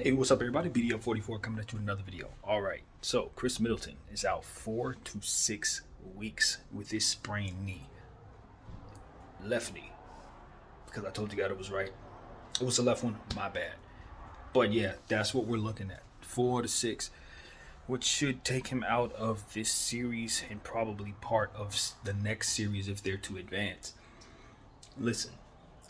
Hey, what's up, everybody? BDO44 coming at you with another video. All right, so Khris Middleton is out 4 to 6 weeks with his sprained knee, left knee. Because I told you guys it was right. It was the left one, my bad. But yeah, that's what we're looking at. 4 to 6, which should take him out of this series and probably part of the next series if they're to advance. Listen,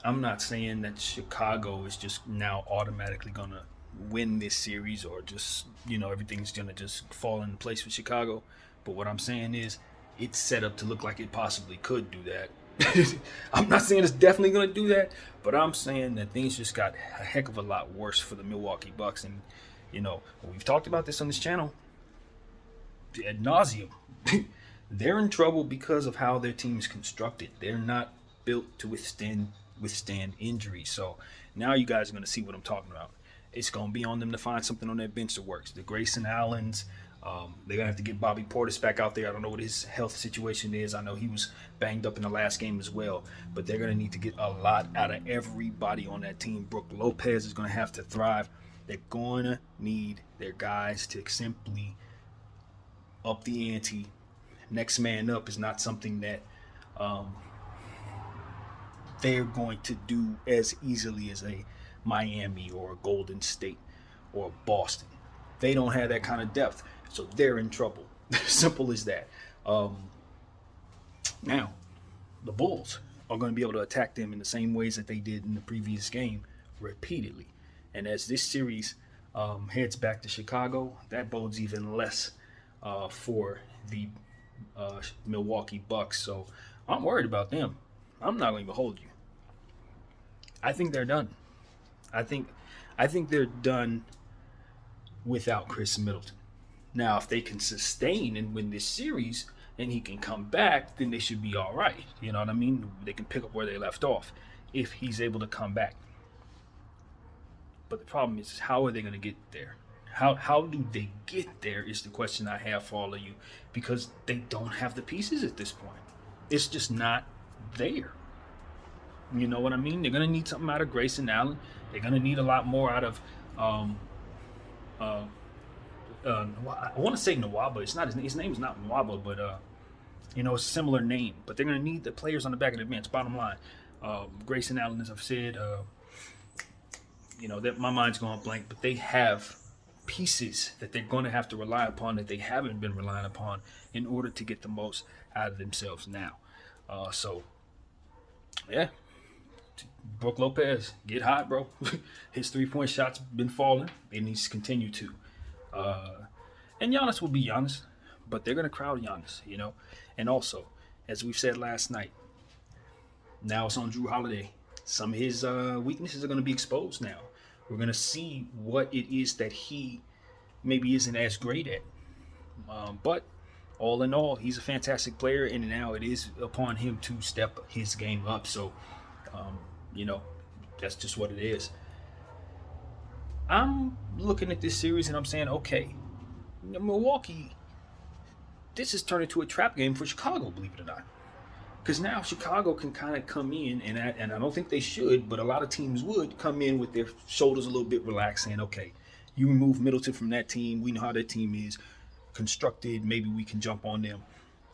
I'm not saying that Chicago is just now automatically gonna win this series or just everything's gonna just fall into place for Chicago. But what I'm saying is it's set up to look like it possibly could do that. I'm not saying it's definitely gonna do that, but I'm saying that things just got a heck of a lot worse for the Milwaukee Bucks. And we've talked about this on this channel ad nauseum. They're in trouble because of how their team is constructed. They're not built to withstand injury. So now you guys are going to see what I'm talking about. It's going to be on them to find something on their bench that works. The Grayson Allens, they're going to have to get Bobby Portis back out there. I don't know what his health situation is. I know he was banged up in the last game as well. But they're going to need to get a lot out of everybody on that team. Brook Lopez is going to have to thrive. They're going to need their guys to simply up the ante. Next man up is not something that they're going to do as easily as a Miami or a Golden State or Boston. They don't have that kind of depth, so they're in trouble. Simple as that. Now, the Bulls are going to be able to attack them in the same ways that they did in the previous game repeatedly. And as this series heads back to Chicago, that bodes even less for the Milwaukee Bucks. So I'm worried about them. I'm not going to hold you. I think they're done. I think they're done without Khris Middleton. Now, if they can sustain and win this series and he can come back, then they should be all right. You know what I mean? They can pick up where they left off if he's able to come back. But the problem is, how are they going to get there? How do they get there is the question I have for all of you, because they don't have the pieces at this point. It's just not there. You know what I mean? They're going to need something out of Grayson Allen. They're going to need a lot more out of, I want to say Nawaba. It's not his name is not Nawaba, but it's a similar name. But they're going to need the players on the back of the bench. Bottom line, Grayson Allen, as I've said, that my mind's going blank, but they have pieces that they're going to have to rely upon that they haven't been relying upon in order to get the most out of themselves now. So, yeah. Brook Lopez, get hot, bro. His 3-point shots been falling. It needs to continue to. And Giannis will be Giannis, but they're going to crowd Giannis, And also, as we've said last night, now it's on Jrue Holiday. Some of his weaknesses are going to be exposed now. We're going to see what it is that he maybe isn't as great at. But all in all, he's a fantastic player, and now it is upon him to step his game up. So, that's just what it is. I'm looking at this series and I'm saying, okay, Milwaukee, this has turned into a trap game for Chicago, believe it or not. Because now Chicago can kind of come in, and I don't think they should, but a lot of teams would come in with their shoulders a little bit relaxed, saying, okay, you remove Middleton from that team. We know how that team is constructed. Maybe we can jump on them.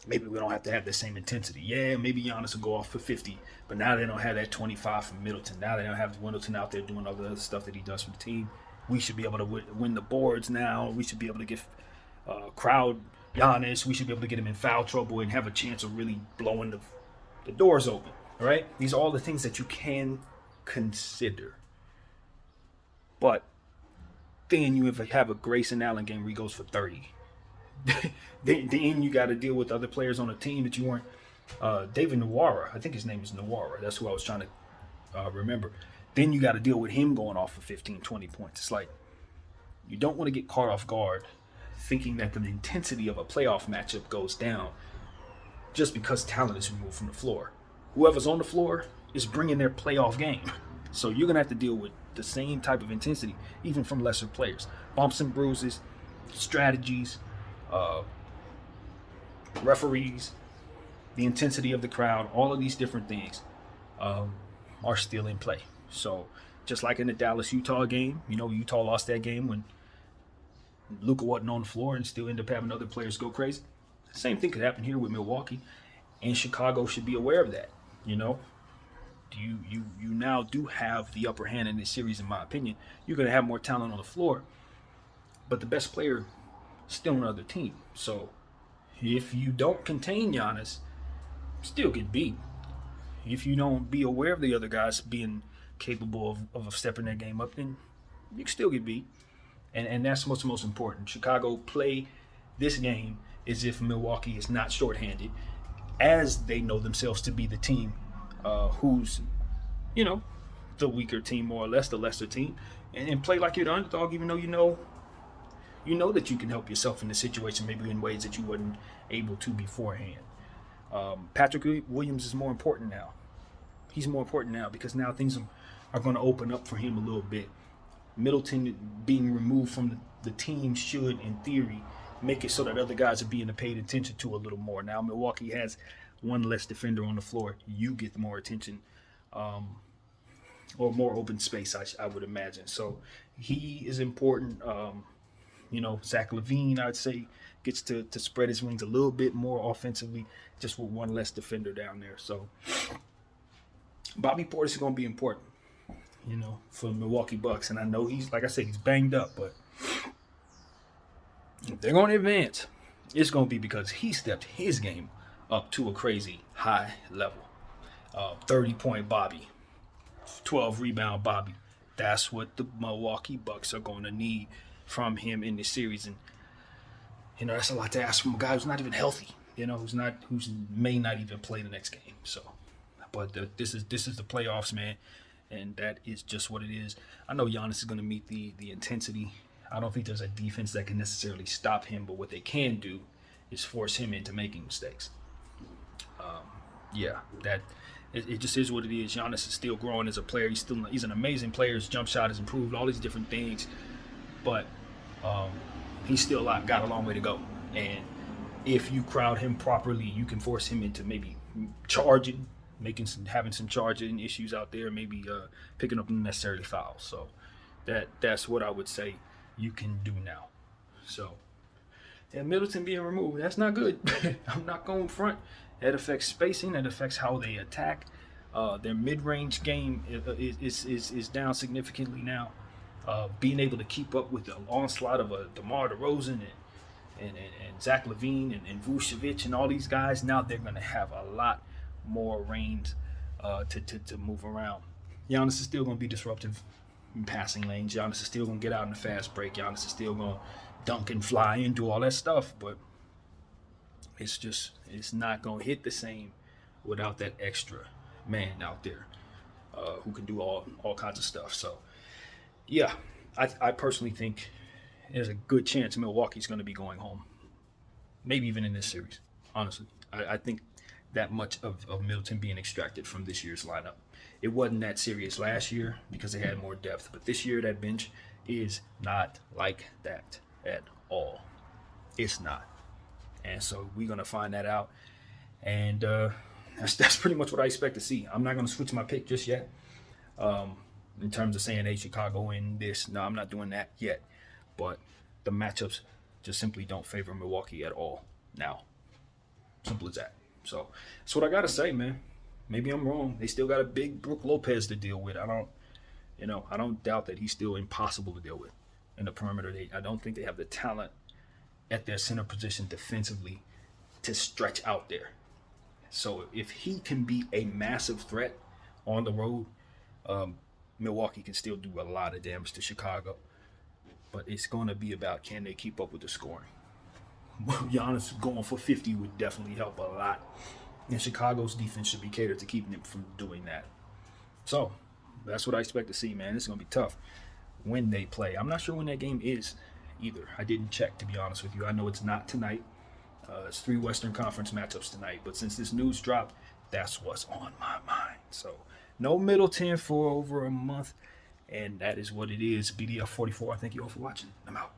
Maybe we don't have to have the same intensity. Yeah, maybe Giannis will go off for 50, but now they don't have that 25 from Middleton. Now they don't have Middleton out there doing all the other stuff that he does for the team. We should be able to win the boards now. We should be able to get crowd Giannis. We should be able to get him in foul trouble and have a chance of really blowing the doors open. All right? These are all the things that you can consider. But then you have a Grayson Allen game where he goes for 30. Then you got to deal with other players on the team that you weren't. David Nawara, I think his name is Nawara. That's who I was trying to remember. Then you got to deal with him going off for 15, 20 points. It's like you don't want to get caught off guard thinking that the intensity of a playoff matchup goes down just because talent is removed from the floor. Whoever's on the floor is bringing their playoff game. So you're going to have to deal with the same type of intensity, even from lesser players. Bumps and bruises, strategies, referees, the intensity of the crowd, all of these different things are still in play. So Just like in the Dallas-Utah game, Utah lost that game when Luka wasn't on the floor and still ended up having other players go crazy. Same thing could happen here with Milwaukee, and Chicago should be aware of that. You now do have the upper hand in this series, in my opinion. You're going to have more talent on the floor, but the best player is still on another team. So if you don't contain Giannis, still get beat. If you don't be aware of the other guys being capable of stepping their game up, then you can still get beat. And that's what's most important. Chicago play this game as if Milwaukee is not shorthanded, as they know themselves to be the team who's, the weaker team, more or less, the lesser team, and play like you're the underdog, even though you know that you can help yourself in the situation, maybe in ways that you wasn't able to beforehand. Patrick Williams is more important now. He's more important now because now things are going to open up for him a little bit. Middleton being removed from the team should, in theory, make it so that other guys are being paid attention to a little more. Now Milwaukee has one less defender on the floor. You get more attention, or more open space, I would imagine. So he is important. Zach LaVine, I'd say, gets to spread his wings a little bit more offensively, just with one less defender down there. So Bobby Portis is going to be important, for the Milwaukee Bucks. And I know he's banged up, but if they're going to advance, it's going to be because he stepped his game up to a crazy high level. 30-point Bobby, 12-rebound Bobby. That's what the Milwaukee Bucks are going to need from him in this series. And, that's a lot to ask from a guy who's not even healthy, who may not even play the next game. So, but this is the playoffs, man. And that is just what it is. I know Giannis is going to meet the intensity. I don't think there's a defense that can necessarily stop him, but what they can do is force him into making mistakes. It just is what it is. Giannis is still growing as a player. He's an amazing player. His jump shot has improved, all these different things, but he's still got a long way to go. And if you crowd him properly, you can force him into maybe charging, having some charging issues out there, maybe picking up unnecessary fouls. So that's what I would say you can do now. So, Middleton being removed, that's not good. I'm not going front. That affects spacing. That affects how they attack. Their mid-range game is down significantly now. Being able to keep up with the onslaught of DeMar DeRozan and Zach LaVine and Vucevic and all these guys, now they're going to have a lot more range to move around. Giannis is still going to be disruptive in passing lanes. Giannis is still going to get out in the fast break. Giannis is still going to dunk and fly and do all that stuff, but it's not going to hit the same without that extra man out there who can do all kinds of stuff. So, yeah, I personally think there's a good chance Milwaukee's going to be going home, maybe even in this series, honestly. I think that much of Middleton being extracted from this year's lineup. It wasn't that serious last year because they had more depth, but this year that bench is not like that at all. It's not. And so we're going to find that out. And that's pretty much what I expect to see. I'm not going to switch my pick just yet in terms of saying, hey, Chicago win this. No, I'm not doing that yet. But the matchups just simply don't favor Milwaukee at all now. Simple as that. So that's what I got to say, man. Maybe I'm wrong. They still got a big Brook Lopez to deal with. I don't doubt that he's still impossible to deal with in the perimeter. I don't think they have the talent at their center position defensively to stretch out there. So if he can be a massive threat on the road, Milwaukee can still do a lot of damage to Chicago. But it's going to be about, can they keep up with the scoring? Giannis going for 50 would definitely help a lot. And Chicago's defense should be catered to keeping them from doing that. So that's what I expect to see, man. It's going to be tough when they play. I'm not sure when that game is either. I didn't check, to be honest with you. I know it's not tonight. It's 3 Western Conference matchups tonight. But since this news dropped, that's what's on my mind. So no Middleton for over a month. And that is what it is. BDF 44, I thank you all for watching. I'm out.